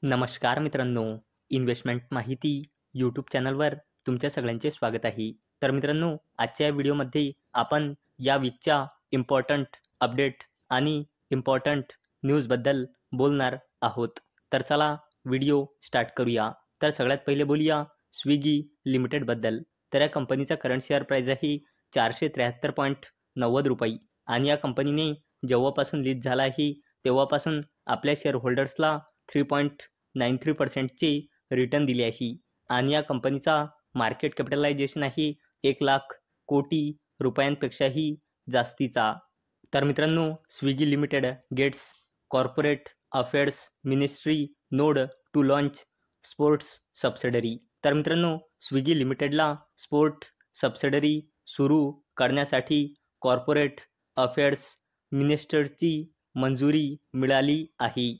नमस्कार मित्रांनो, इन्व्हेस्टमेंट माहिती यूट्यूब चॅनलवर तुमच्या सगळ्यांचे स्वागत आहे. तर मित्रांनो, आजच्या या व्हिडिओमध्ये आपण या वीकच्या इम्पॉर्टंट अपडेट आणि इम्पॉर्टंट न्यूजबद्दल बोलणार आहोत. तर चला व्हिडिओ स्टार्ट करूया. तर सगळ्यात पहिले बोलूया स्विगी लिमिटेडबद्दल. तर या कंपनीचा करंट शेअर प्राईस आहे 473.90 रुपये आणि या कंपनीने जेव्हापासून लिस्ट झाला आहे तेव्हापासून आपल्या शेअर होल्डर्सला 3.93%चे रिटर्न दिले आहे आणि या कंपनीचा मार्केट कॅपिटलायझेशन आहे 1,00,000 कोटी रुपयांपेक्षाही जास्तीचा. तर मित्रांनो, Swiggy limited gets corporate affairs ministry nod to launch sports subsidiary. तर मित्रांनो, स्विगी लिमिटेडला स्पोर्ट सबसिडरी सुरू करण्यासाठी कॉर्पोरेट अफेअर्स मिनिस्टरची मंजुरी मिळाली आहे.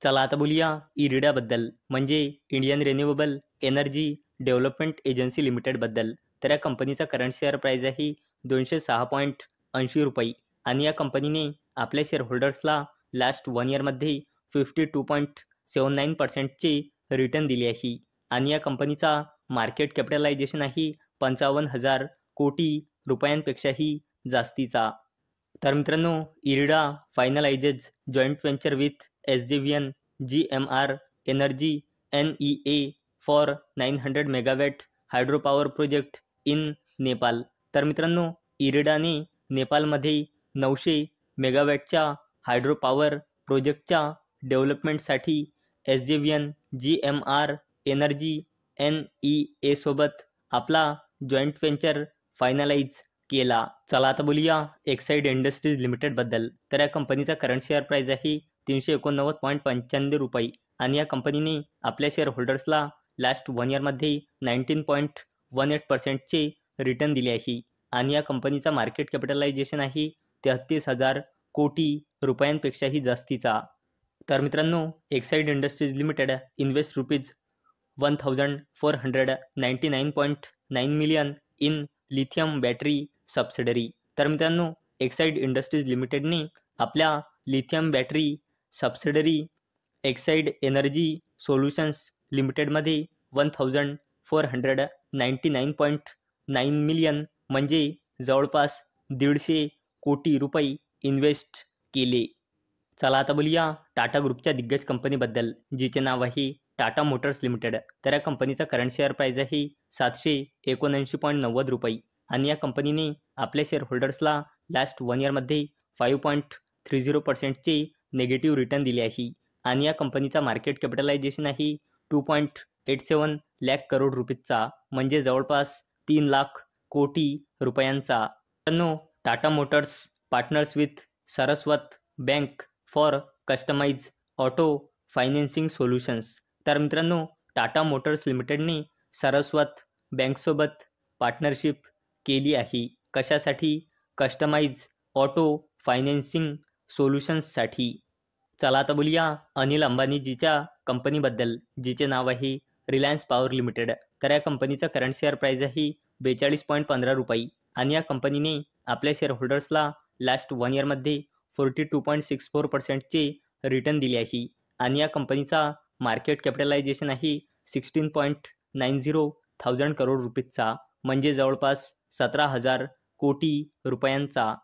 चला आता बोलूया इरिडाबद्दल, म्हणजे Indian renewable energy development agency लिमिटेडबद्दल. तर या कंपनीचा करंट शेअर प्राईस आहे 206.80 रुपये आणि या कंपनीने आपल्या शेअर होल्डर्सला लास्ट 1 इयरमध्ये 52.79%चे रिटर्न दिले आहे आणि या कंपनीचा मार्केट कॅपिटलायझेशन आहे 55,000 कोटी रुपयांपेक्षाही जास्तीचा. तर मित्रांनो, IREDA finalises joint venture with SJVN GMR energy NEA for 900 megawatt hydro power project in Nepal. तर मित्रांनो, इरिडाने नेपालमध्ये 900 मेगावॅटच्या हायड्रो पॉवर प्रोजेक्टच्या डेव्हलपमेंटसाठी SJVN GMR एनर्जी NEA सोबत आपला जॉईंट व्हेंचर फायनलाइज केला. चला आता बोलूया एक्साईड इंडस्ट्रीज लिमिटेडबद्दल. तर या कंपनीचा करंट शेअर प्राईस आहे 389.95 रुपये आणि या कंपनीने आपल्या शेअर होल्डर्सला लास्ट 1 इयरमध्ये 19.18%चे रिटर्न दिले आहे आणि या कंपनीचा मार्केट कॅपिटलायझेशन आहे 33,000 कोटी रुपयांपेक्षाही जास्तीचा. तर मित्रांनो, Exide industries limited invest ₹1499.9 million in lithium battery subsidiary. तर मित्रांनो, एक्साईड इंडस्ट्रीज लिमिटेडने आपल्या lithium battery subsidiary Exide energy solutions लिमिटेडमध्ये $1,499.9 मिलियन म्हणजे जवळपास 150 कोटी रुपये इन्व्हेस्ट केले. चला आता बोलूया टाटा ग्रुपच्या दिग्गज कंपनीबद्दल, जिचे नाव आहे टाटा मोटर्स लिमिटेड. तर या कंपनीचा करंट शेअर प्राईस आहे 779.90 रुपये आणि या कंपनीने आपल्या शेअर होल्डर्सला लास्ट 1 इयरमध्ये 5.30%चे नेगेटिव्ह रिटर्न दिले आहे आणि या कंपनीचा मार्केट कॅपिटलायझेशन आहे 2.87 लाख करोड रुपीजचा म्हणजे जवळपास 3 लाख कोटी रुपयांचा. मित्रांनो, Tata Motors partners with Saraswat Bank for customise auto financing solutions. तर मित्रांनो, टाटा मोटर्स लिमिटेडने सरस्वत बँकसोबत पार्टनरशिप केली आहे. कशासाठी? कस्टमाइज ऑटो फायनान्सिंग सोल्युशन्ससाठी. चला आता बोलूया अनिल अंबानीजीच्या कंपनीबद्दल, जिचे नाव आहे रिलायन्स पॉवर लिमिटेड. तर या कंपनीचा करंट शेअर प्राईस आहे 42.15 रुपये आणि या कंपनीने आपल्या शेअर होल्डर्सला लास्ट 1 इयरमध्ये 42.64%चे रिटर्न दिले आहे आणि या कंपनीचा मार्केट कॅपिटलायझेशन आहे 16.90 करोड रुपीजचा म्हणजे जवळपास 17,000 कोटी रुपयांचा.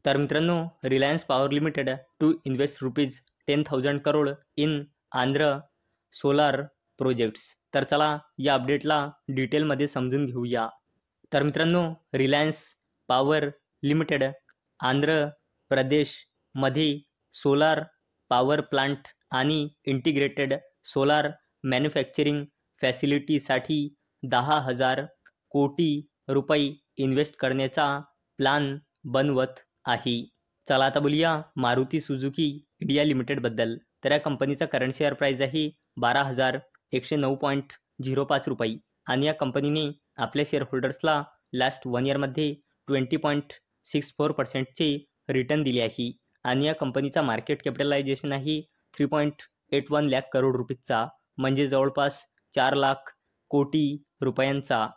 तर मित्रांनो, Reliance power limited to invest ₹10,000 crore in Andhra solar projects. तर चला या अपडेटला डिटेलमध्ये समजून घेऊया. तर मित्रांनो, रिलायन्स पॉवर लिमिटेड आंध्र प्रदेशमध्ये सोलार पॉवर प्लांट आणि इंटिग्रेटेड सोलार मॅन्युफॅक्चरिंग फॅसिलिटीसाठी 10,000 कोटी रुपये इन्व्हेस्ट करण्याचा प्लान बनवत आहे. चला आता बोलूया मारुती सुझुकी इंडिया लिमिटेडबद्दल. तर या कंपनीचा करंट शेअर प्राईस आहे 12,109.05 रुपये आणि या कंपनीने आपल्या शेअर होल्डर्सला लास्ट 1 इयरमध्ये 20.64%चे रिटर्न दिले आहे आणि या कंपनीचा मार्केट कॅपिटलायझेशन आहे 3.81 लाख करोड रुपीजचा म्हणजे जवळपास 4 लाख कोटी रुपयांचा.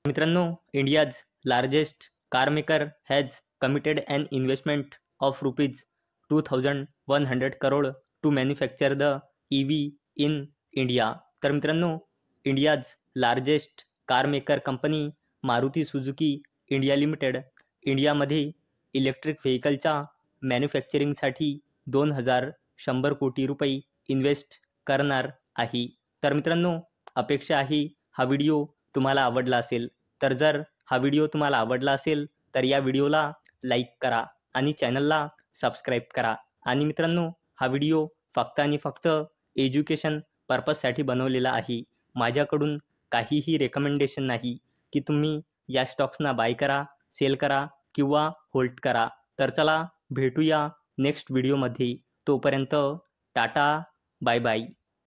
मित्रांनो, India's largest car maker has committed an investment of ₹2,100 crore to manufacture the EV in India. तर मित्रांनो, India's largest car maker company Maruti Suzuki India limited इंडियामध्ये इलेक्ट्रिक व्हेकलच्या मॅन्युफॅक्चरिंगसाठी 2,100 कोटी रुपये इन्व्हेस्ट करणार आहे. तर मित्रांनो, अपेक्षा आहे हा व्हिडिओ तुम्हाला आवडला असेल. तर जर हा व्हिडिओ तुम्हाला आवडला असेल तर या व्हिडिओला लाईक करा आणि चॅनलला सबस्क्राईब करा. आणि मित्रांनो, हा व्हिडिओ फक्त आणि फक्त एज्युकेशन पर्पजसाठी बनवलेला आहे. माझ्याकडून काहीही रेकमेंडेशन नाही की तुम्ही या स्टॉक्सना बाय करा, सेल करा किंवा होल्ड करा. तर चला भेटूया नेक्स्ट व्हिडिओमध्ये. तोपर्यंत टाटा, बाय बाय.